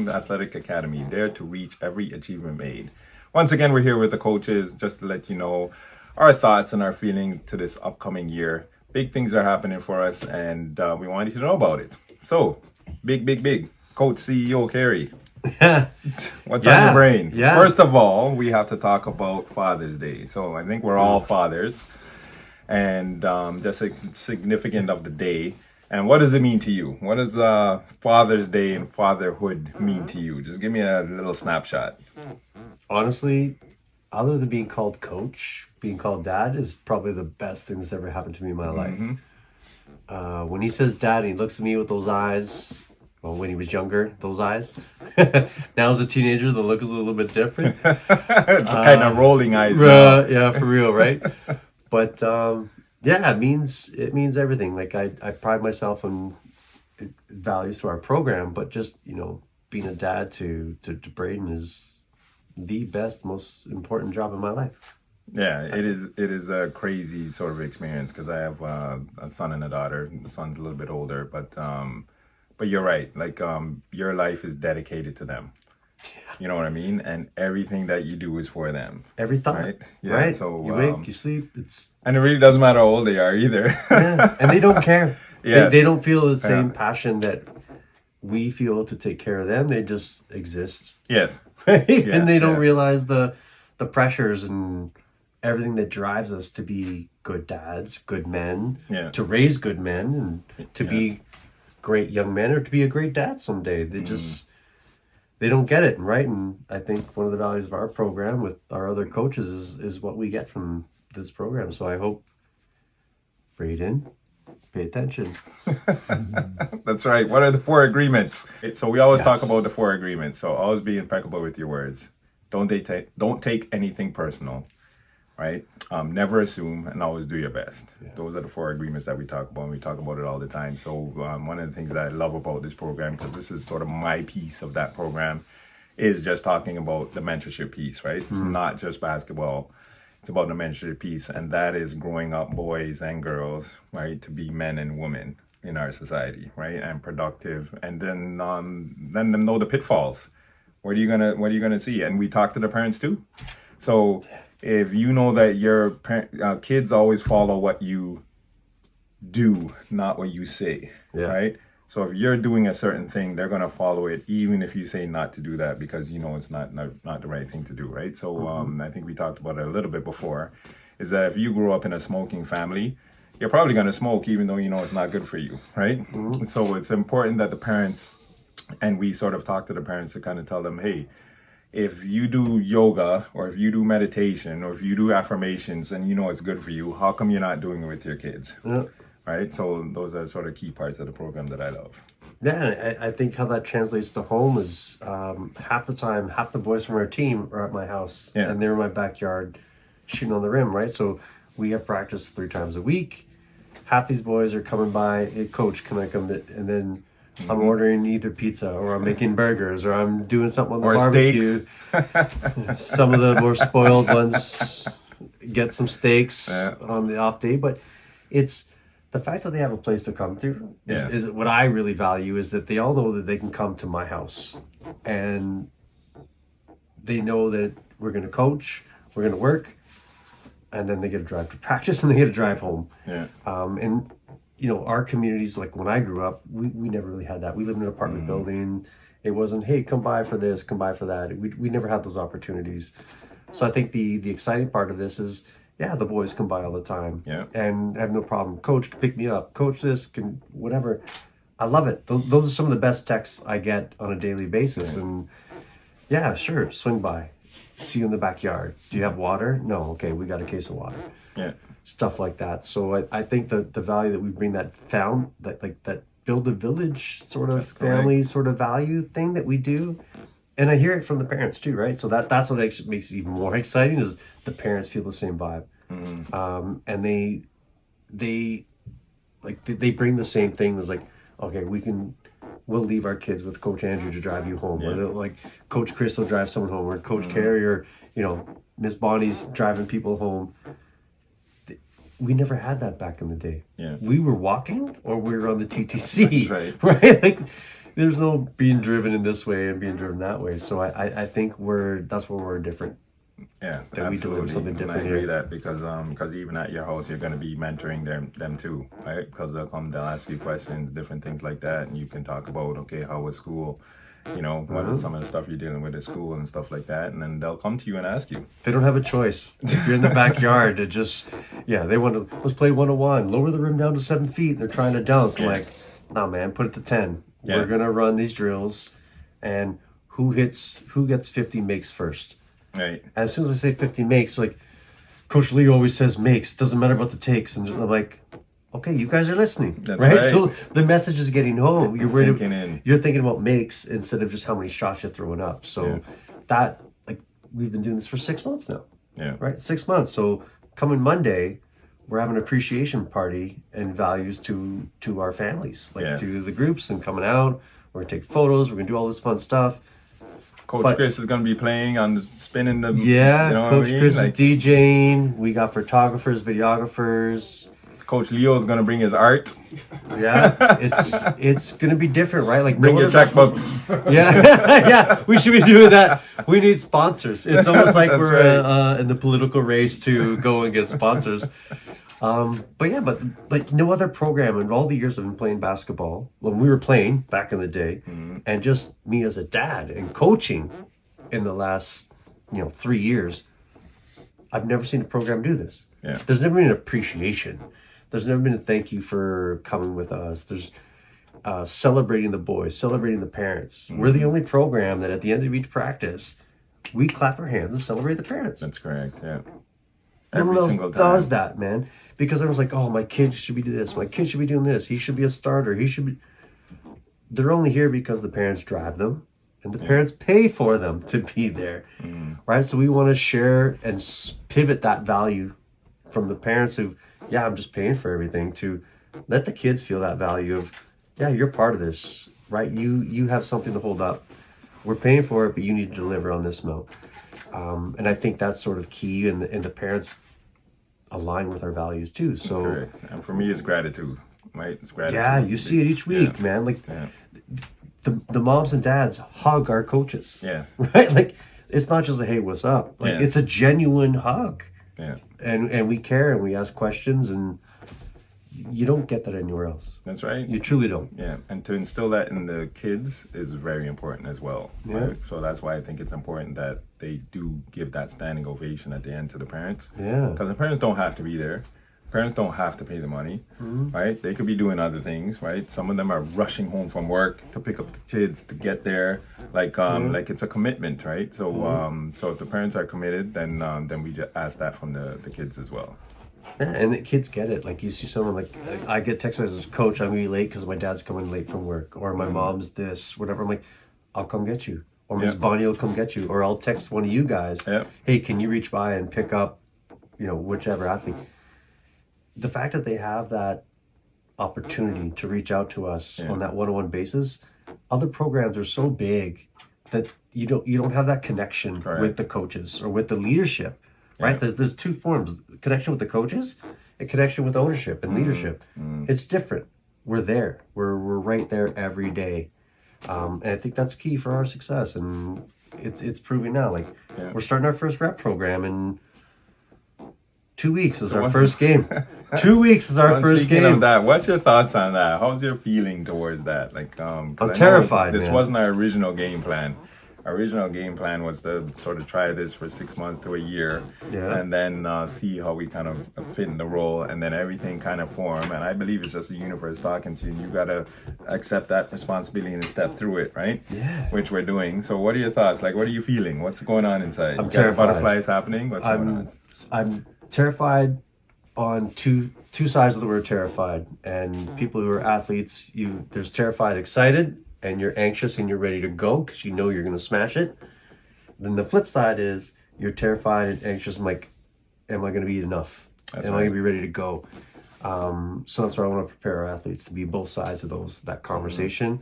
Dream Athletic Academy, there to reach every achievement made. Once again, we're here with the coaches just to let you know our thoughts and our feeling to this upcoming year. Big things are happening for us, and we wanted you to know about it. So, big. Coach CEO Kerry. What's on your brain? Yeah. First of all, we have to talk about Father's Day. So I think we're all fathers, and just significant of the day. And what does it mean to you? What does Father's Day and fatherhood mean to you? Just give me a little snapshot. Honestly, other than being called coach, being called dad is probably the best thing that's ever happened to me in my life. When he says dad, he looks at me with those eyes. Well, when he was younger, those eyes. Now as a teenager, the look is a little bit different. It's kind of rolling eyes now. Yeah, for real, right? But yeah, it means everything. Like I pride myself on values to our program, but just being a dad to Braden is the best, most important job in my life. Yeah, it is a crazy sort of experience because I have a son and a daughter. The son's a little bit older, but you're right. Like your life is dedicated to them. You know what I mean? And everything that you do is for them. Every thought, right? Yeah. Right? So you wake, you sleep. And it really doesn't matter how old they are either. Yeah, and they don't care. Yeah. They don't feel the same passion that we feel to take care of them. They just exist. Yes. Right? Yeah, and they don't realize the pressures and everything that drives us to be good dads, good men, to raise good men, and to be great young men, or to be a great dad someday. They just they don't get it, right? And I think one of the values of our program with our other coaches is what we get from this program. So I hope Braden, pay attention. That's right. What are the 4 agreements? So we always talk about the 4 agreements. So always be impeccable with your words. Don't take anything personal, right? Never assume, and always do your best. Yeah. Those are the 4 agreements that we talk about, and we talk about it all the time. So one of the things that I love about this program, because this is sort of my piece of that program, is just talking about the mentorship piece, right? It's not just basketball. It's about the mentorship piece, and that is growing up boys and girls, right, to be men and women in our society, right, and productive, and then them know the pitfalls. What are you gonna see? And we talk to the parents too. So if you know that your kids always follow what you do, not what you say, right? So if you're doing a certain thing, they're gonna follow it, even if you say not to do that, because it's not the right thing to do, right? So I think we talked about it a little bit before, is that if you grew up in a smoking family, you're probably gonna smoke, even though it's not good for you, right? So it's important that the parents, and we sort of talk to the parents to kind of tell them, hey, if you do yoga, or if you do meditation, or if you do affirmations and it's good for you, how come you're not doing it with your kids? Right? So those are sort of key parts of the program that I love. Yeah, I think how that translates to home is half the time, half the boys from our team are at my house, and they're in my backyard shooting on the rim, right? So we have practice 3 times a week. Half these boys are coming by, hey, coach, can I come to, and then I'm ordering either pizza, or I'm making burgers, or I'm doing something on the barbecue. Steaks. Some of the more spoiled ones get some steaks on the off day, but it's the fact that they have a place to come to is what I really value, is that they all know that they can come to my house, and they know that we're going to coach, we're going to work, and then they get to drive to practice, and they get to drive home. And our communities, like when I grew up, we never really had that. We lived in an apartment building. It wasn't, hey, come by for this, come by for that. We never had those opportunities. So I think the exciting part of this is, the boys come by all the time and have no problem. Coach, can pick me up. Coach, this, can whatever. I love it. Those are some of the best texts I get on a daily basis. And sure, swing by. See you in the backyard. Do you have water? No. Okay, we got a case of water. Stuff like that. So I think the value that we bring, that build a village sort of family sort of value thing that we do, and I hear it from the parents too, right? So that's what makes it even more exciting, is the parents feel the same vibe, and they bring the same thing. It's like, okay, we'll leave our kids with Coach Andrew to drive you home, or like Coach Chris will drive someone home, or Coach Carey, or Miss Bonnie's driving people home. We never had that back in the day. We were walking, or we were on the TTC. Right. Right? Like, there's no being driven in this way and being driven that way. So I think that's where we're different. Yeah, That we deliver something different And I agree here. that because even at your house, you're going to be mentoring them too, right? Because they'll ask you questions, different things like that, and you can talk about, okay, how was school? You know, what are some of the stuff you're dealing with at school and stuff like that, and then they'll come to you and ask you. They don't have a choice. If you're in the backyard, it just, they want to, let's play 101, lower the rim down to 7 feet. They're trying to dunk. I'm like, nah, man, put it to 10. Yeah. We're going to run these drills, and who gets 50 makes first. Right. As soon as I say 50 makes, like, Coach Lee always says makes, doesn't matter about the takes. And I'm like, okay, you guys are listening, right? So the message is getting home. You're thinking about makes instead of just how many shots you're throwing up. So that, like, we've been doing this for 6 months now. Yeah. Right? 6 months. So coming Monday, we're having an appreciation party and values to our families, like to the groups, and coming out. We're going to take photos. We're going to do all this fun stuff. Coach Chris is going to be playing on spinning the... Yeah, you know Coach Chris like, is DJing. We got photographers, videographers. Coach Leo is going to bring his art. Yeah, it's going to be different, right? Like, bring your checkbooks. Yeah, we should be doing that. We need sponsors. It's almost like we're in the political race to go and get sponsors. But no other program in all the years I've been playing basketball, when we were playing back in the day, and just me as a dad and coaching in the last 3 years, I've never seen a program do this. Yeah. There's never been an appreciation. There's never been a thank you for coming with us. There's celebrating the boys, celebrating the parents. We're the only program that at the end of each practice, we clap our hands and celebrate the parents. That's correct, yeah. No one else does that, man. Because everyone's like, oh, my kid should be doing this. My kid should be doing this. He should be a starter. He should be... They're only here because the parents drive them. And the parents pay for them to be there. Right? So we want to share and pivot that value from the parents who've, I'm just paying for everything, to let the kids feel that value of, you're part of this. Right? You have something to hold up. We're paying for it, but you need to deliver on this amount. And I think that's sort of key, and the parents align with our values too. So, and for me, it's gratitude, right? It's gratitude. Yeah, you see it each week, man. Like the moms and dads hug our coaches. Yeah. Right? Like, it's not just a, hey, what's up? Like, it's a genuine hug. Yeah. And we care, and we ask questions, and you don't get that anywhere else. That's right. You truly don't. Yeah, and to instill that in the kids is very important as well. Yeah. Right? So that's why I think it's important that they do give that standing ovation at the end to the parents. Yeah. Because the parents don't have to be there. Parents don't have to pay the money, right? They could be doing other things, right? Some of them are rushing home from work to pick up the kids to get there, like it's a commitment, right? So so if the parents are committed, then we just ask that from the kids as well. Yeah, and the kids get it. Like, you see someone, like, I get text messages, Coach, I'm going to be late because my dad's coming late from work, or my mom's this, whatever. I'm like, I'll come get you. Or Miss Bonnie will come get you. Or I'll text one of you guys, hey, can you reach by and pick up, whichever athlete. The fact that they have that opportunity to reach out to us on that one-on-one basis, other programs are so big that you don't have that connection with the coaches or with the leadership. Right? There's two forms: connection with the coaches and connection with ownership and leadership. It's different. We're there. We're right there every day. And I think that's key for our success. And it's proving now. Like, we're starting our first rep program in 2 weeks is our first game. 2 weeks is our first game. Of that, what's your thoughts on that? How's your feeling towards that? Like, I'm terrified. This wasn't our original game plan. Our original game plan was to sort of try this for 6 months to a year, and then see how we kind of fit in the role, and then everything kind of form. And I believe it's just the universe talking to you, and you gotta accept that responsibility and step through it, right? Yeah. Which we're doing. So, what are your thoughts? Like, what are you feeling? What's going on inside? I'm terrified. Butterflies happening. What's going on? I'm terrified on two sides of the word terrified. And people who are athletes, there's terrified, excited, and you're anxious and you're ready to go because you know you're going to smash it. Then the flip side is you're terrified and anxious. I'm like, am I going to be enough? Am I going to be ready to go? So that's where I want to prepare our athletes to be both sides of that conversation.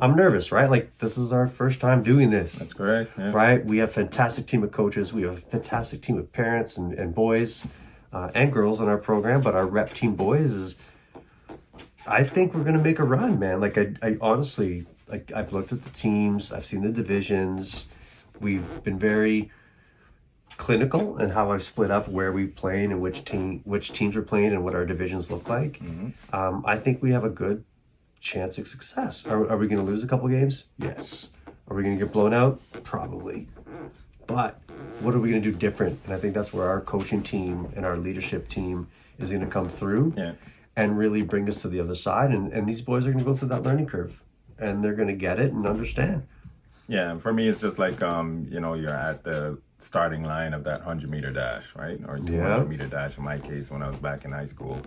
I'm nervous, right? Like, this is our first time doing this. That's correct. Yeah. Right? We have a fantastic team of coaches. We have a fantastic team of parents and boys and girls in our program. But our rep team boys I think we're going to make a run, man. Like, I honestly, like I've looked at the teams, I've seen the divisions. We've been very clinical in how I've split up where we play and which teams we're playing and what our divisions look like. I think we have a good chance of success. Are we going to lose a couple games? Yes. Are we going to get blown out? Probably. But what are we going to do different? And I think that's where our coaching team and our leadership team is going to come through and really bring us to the other side. And these boys are going to go through that learning curve, and they're going to get it and understand. Yeah, and for me, it's just like, you're at the starting line of that 100-meter dash, right? Or 200-meter dash in my case when I was back in high school.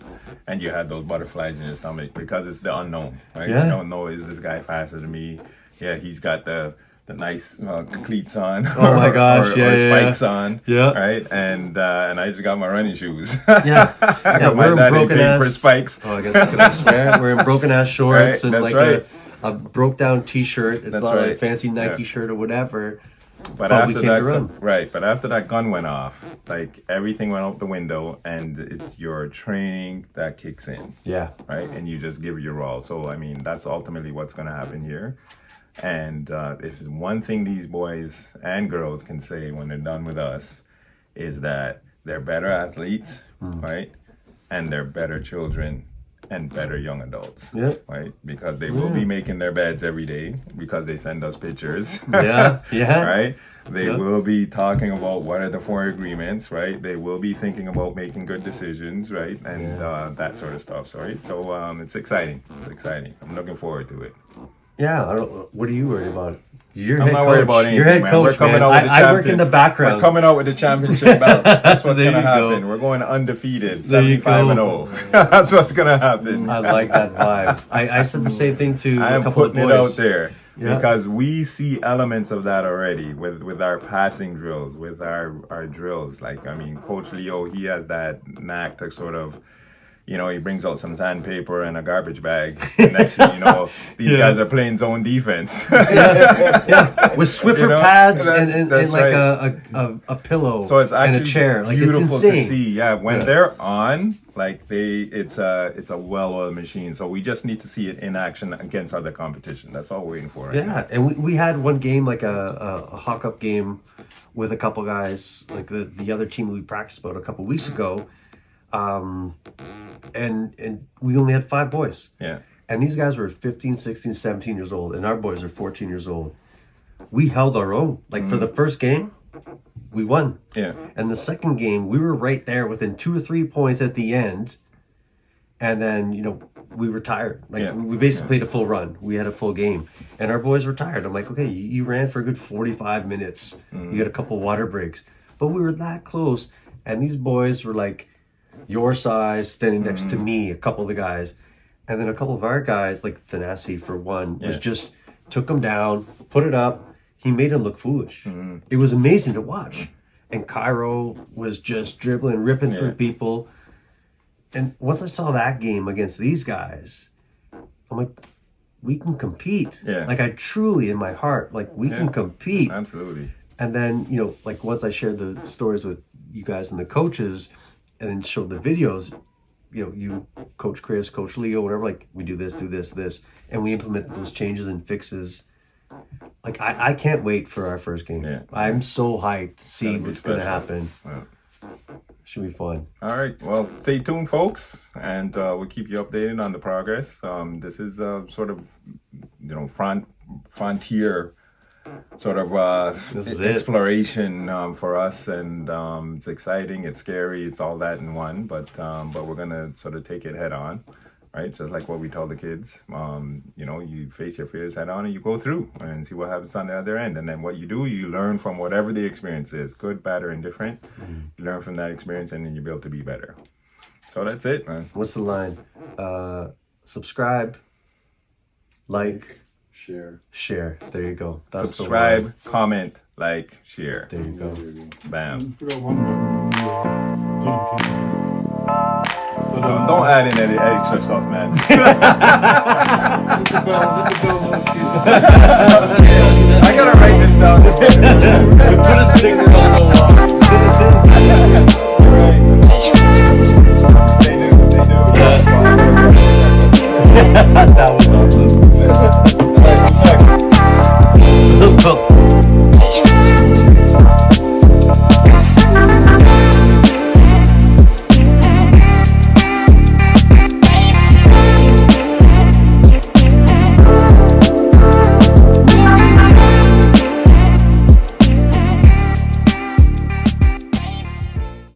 And you had those butterflies in your stomach because it's the unknown, right? Yeah. You don't know, is this guy faster than me? Yeah, he's got the nice cleats on. Oh my gosh, or spikes on. Yeah. Right? And I just got my running shoes. Yeah. My daddy paid for spikes. Oh, I guess, can I swear? We're in broken ass shorts Right, and that's like right. a broke down t-shirt. It's That's not right. a fancy Nike shirt or whatever. But we after came to that, run. right? But after that gun went off, like everything went out the window, and it's your training that kicks in, Yeah. right? And you just give your all. So I mean, that's ultimately what's going to happen here. And if one thing these boys and girls can say when they're done with us is that they're better athletes, right? And they're better children and better young adults, right? Because they will be making their beds every day because they send us pictures. Yeah. Right? They will be talking about what are the 4 agreements, right? They will be thinking about making good decisions, right? And that sort of stuff, right? So it's exciting. It's exciting. I'm looking forward to it. Yeah. What are you worried about? I'm not worried about anything, You're head man. coach, We're coming man. out with the I work in the background. We're coming out with the championship belt. That's what's There going to you go. happen. We're going undefeated, There you 75-0. That's what's going to happen. I like that vibe. I said the same thing to I a am couple of putting boys. it out there Yeah. because we see elements of that already with our passing drills, with our drills. Like, I mean, Coach Leo, he has that knack to sort of, he brings out some sandpaper and a garbage bag. And next thing you know, these guys are playing zone defense. With Swiffer pads and that's like right. a pillow So it's actually and a chair. Like, beautiful it's insane. to see. Yeah, when they're on, like it's a well-oiled machine. So we just need to see it in action against other competition. That's all we're waiting for. Right now. And we had one game, like a hawk up game with a couple guys, like the other team we practiced about a couple weeks ago. And we only had 5 boys. Yeah. And these guys were 15, 16, 17 years old, and our boys are 14 years old. We held our own. Like, for the first game, we won. Yeah. And the second game, we were right there within 2 or 3 points at the end. And then, we were tired. Like, we basically played a full run. We had a full game. And our boys were tired. I'm like, okay, you ran for a good 45 minutes. You got a couple water breaks. But we were that close. And these boys were like your size, standing next to me, a couple of the guys. And then a couple of our guys, like Thanasi for one, was just took him down, put it up. He made him look foolish. It was amazing to watch. And Cairo was just dribbling, ripping through people. And once I saw that game against these guys, I'm like, we can compete. Yeah. Like, I truly, in my heart, like, we can compete. Absolutely. And then, like, once I shared the stories with you guys and the coaches and then showed the videos, you, Coach Chris, Coach Leo, whatever, like, we do this, this. And we implement those changes and fixes. Like, I can't wait for our first game. Yeah. I'm so hyped to see That'd be what's going to special. happen. Yeah. Should be fun. All right. Well, stay tuned, folks, and we'll keep you updated on the progress. This is sort of, frontier sort of This is it. exploration for us, and it's exciting, it's scary, it's all that in one. But we're gonna sort of take it head on, right? Just like what we tell the kids. You face your fears head on, and you go through and see what happens on the other end. And then what you do, you learn from whatever the experience is, good, bad, or indifferent. You learn from that experience, and then you build to be better. So that's it, man. What's the line? Subscribe, like, share. There you go. That's Subscribe, the line. comment, like, share. There you go. Bam. Forgot one more. So Don't add in any extra stuff, man. I gotta write this down. Put a sticker on the wall. Right.